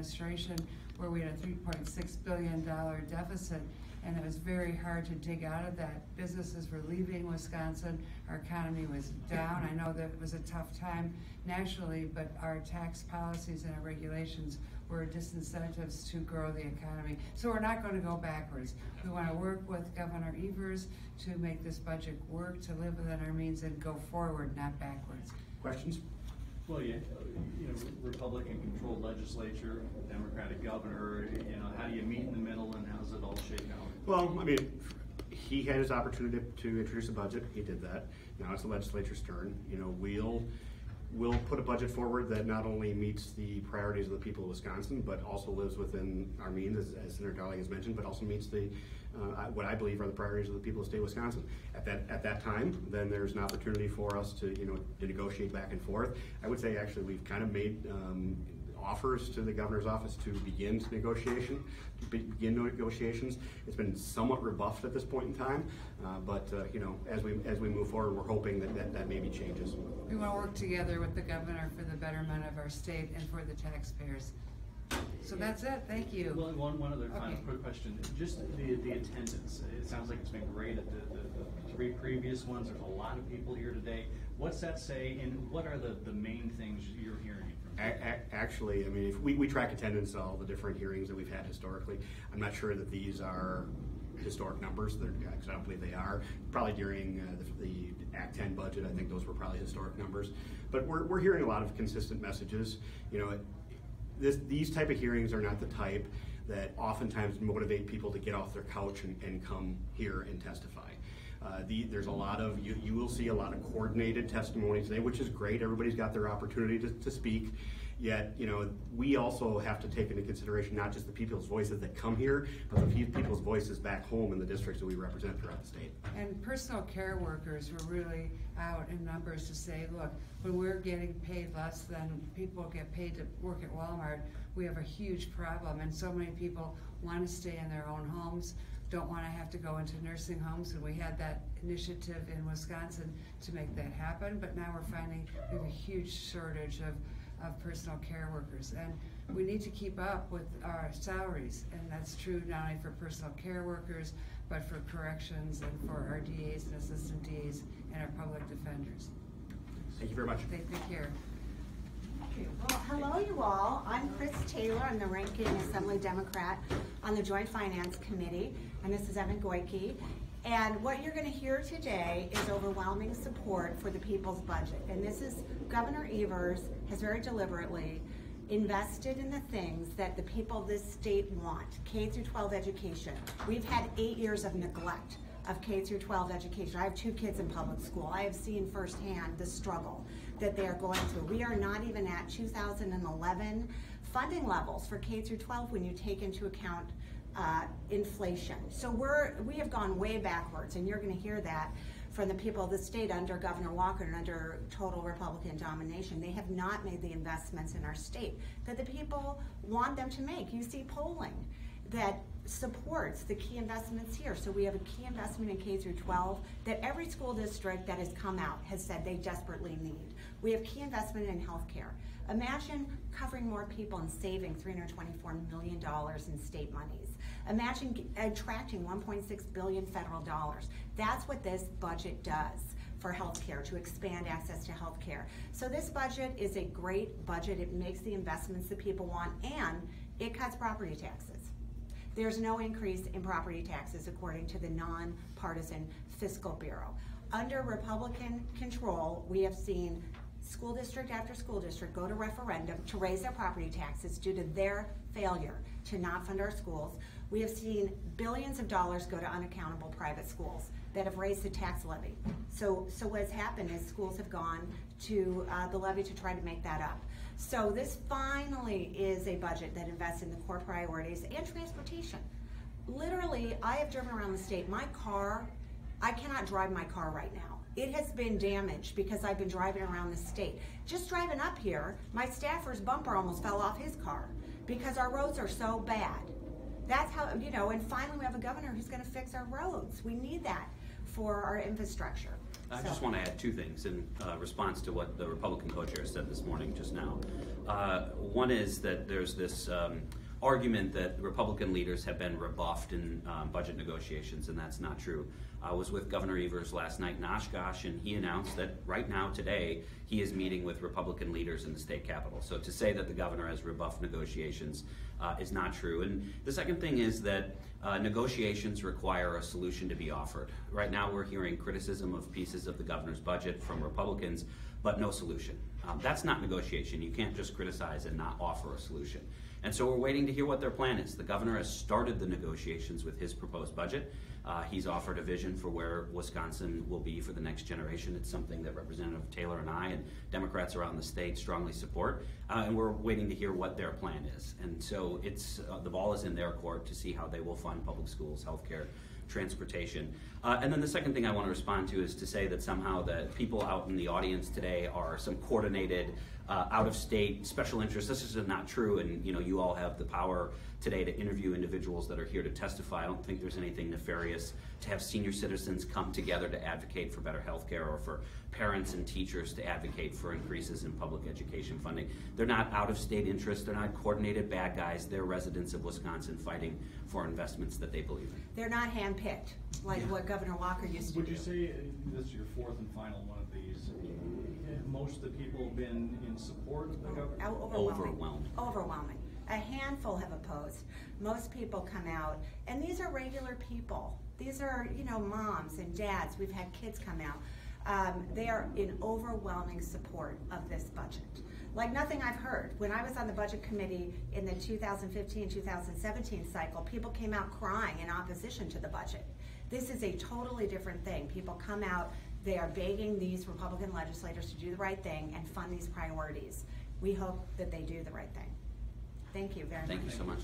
administration where we had a $3.6 billion deficit, and it was very hard to dig out of that. Businesses were leaving Wisconsin, our economy was down. I know that it was a tough time nationally, but our tax policies and our regulations were disincentives to grow the economy. So we're not going to go backwards. We want to work with Governor Evers to make this budget work, to live within our means and go forward, not backwards. Questions? Well, Republican-controlled legislature, Democratic governor. How do you meet in the middle, and how's it all shake out? Well, I mean, he had his opportunity to introduce a budget. He did that. Now it's the legislature's turn. We'll put a budget forward that not only meets the priorities of the people of Wisconsin, but also lives within our means, as Senator Darling has mentioned, but also meets the what I believe are the priorities of the people of the state of Wisconsin. At that time, then there's an opportunity for us to to negotiate back and forth. I would say actually we've kind of made offers to the governor's office to begin negotiations. It's been somewhat rebuffed at this point in time, but as we move forward, we're hoping that maybe changes. We want to work together with the governor for the betterment of our state and for the taxpayers. So that's it. Thank you. Well, one other final quick question. Just the attendance. It sounds like it's been great at the three previous ones. There's a lot of people here today. What's that say, and what are the main things you're hearing from people? Actually, I mean, if we track attendance at all the different hearings that we've had historically. I'm not sure that these are historic numbers, because I don't believe they are. Probably during the Act 10 budget, I think those were probably historic numbers. But we're hearing a lot of consistent messages. These type of hearings are not the type that oftentimes motivate people to get off their couch and come here and testify. There's a lot of, you will see a lot of coordinated testimony today, which is great. Everybody's got their opportunity to speak. Yet, we also have to take into consideration not just the people's voices that come here, but the people's voices back home in the districts that we represent throughout the state. And personal care workers were really out in numbers to say, look, when we're getting paid less than people get paid to work at Walmart, we have a huge problem. And so many people want to stay in their own homes, don't want to have to go into nursing homes, and we had that initiative in Wisconsin to make that happen. But now we're finding we have a huge shortage of personal care workers, and we need to keep up with our salaries, and that's true not only for personal care workers, but for corrections and for our DAs and assistant DAs and our public defenders. Thank you very much. Take care. Okay. Well, hello you all. I'm Chris Taylor. I'm the ranking Assembly Democrat on the Joint Finance Committee, and this is Evan Goyke. And what you're going to hear today is overwhelming support for the people's budget. And this is Governor Evers has very deliberately invested in the things that the people of this state want. K through 12 education. We've had 8 years of neglect of K through 12 education. I have 2 kids in public school. I have seen firsthand the struggle that they are going through. We are not even at 2011 funding levels for K through 12 when you take into account inflation. So we have gone way backwards, and you're going to hear that from the people of the state under Governor Walker and under total Republican domination. They have not made the investments in our state that the people want them to make. You see polling that supports the key investments here. So we have a key investment in K through 12 that every school district that has come out has said they desperately need. We have key investment in healthcare. Imagine covering more people and saving $324 million in state monies. Imagine attracting $1.6 billion federal dollars. That's what this budget does for healthcare, to expand access to healthcare. So this budget is a great budget. It makes the investments that people want, and it cuts property taxes. There's no increase in property taxes according to the nonpartisan Fiscal Bureau. Under Republican control, we have seen school district after school district go to referendum to raise their property taxes due to their failure to not fund our schools. We have seen billions of dollars go to unaccountable private schools that have raised the tax levy. So what's happened is schools have gone to the levy to try to make that up. So this finally is a budget that invests in the core priorities and transportation. Literally, I have driven around the state. My car, I cannot drive my car right now. It has been damaged because I've been driving around the state. Just driving up here, my staffer's bumper almost fell off his car because our roads are so bad. That's how, and finally we have a governor who's going to fix our roads. We need that for our infrastructure. I So- just want to add two things in response to what the Republican co-chair said this morning just now. One is that there's this argument that Republican leaders have been rebuffed in budget negotiations, and that's not true. I was with Governor Evers last night in Oshkosh, and he announced that right now, today, he is meeting with Republican leaders in the state capitol. So to say that the governor has rebuffed negotiations is not true. And the second thing is that negotiations require a solution to be offered. Right now, we're hearing criticism of pieces of the governor's budget from Republicans, but no solution. That's not negotiation. You can't just criticize and not offer a solution. And so we're waiting to hear what their plan is. The governor has started the negotiations with his proposed budget. He's offered a vision for where Wisconsin will be for the next generation. It's something that Representative Taylor and I and Democrats around the state strongly support. And we're waiting to hear what their plan is. And so it's the ball is in their court to see how they will fund public schools, healthcare, transportation. And then the second thing I want to respond to is to say that somehow the people out in the audience today are some coordinated out-of-state special interests. This is not true, and you all have the power today to interview individuals that are here to testify. I don't think there's anything nefarious to have senior citizens come together to advocate for better health care, or for parents and teachers to advocate for increases in public education funding. They're not out-of-state interests. They're not coordinated bad guys. They're residents of Wisconsin fighting for investments that they believe in. They're not handpicked like what Governor Walker used to Would do. you say this is your fourth and final one of these? Most of the people have been in support of the government? Overwhelming. A handful have opposed. Most people come out, and these are regular people. These are, moms and dads. We've had kids come out. They are in overwhelming support of this budget. Like nothing I've heard. When I was on the budget committee in the 2015-2017 cycle, people came out crying in opposition to the budget. This is a totally different thing. People come out, they are begging these Republican legislators to do the right thing and fund these priorities. We hope that they do the right thing. Thank you very much. Thank you so much.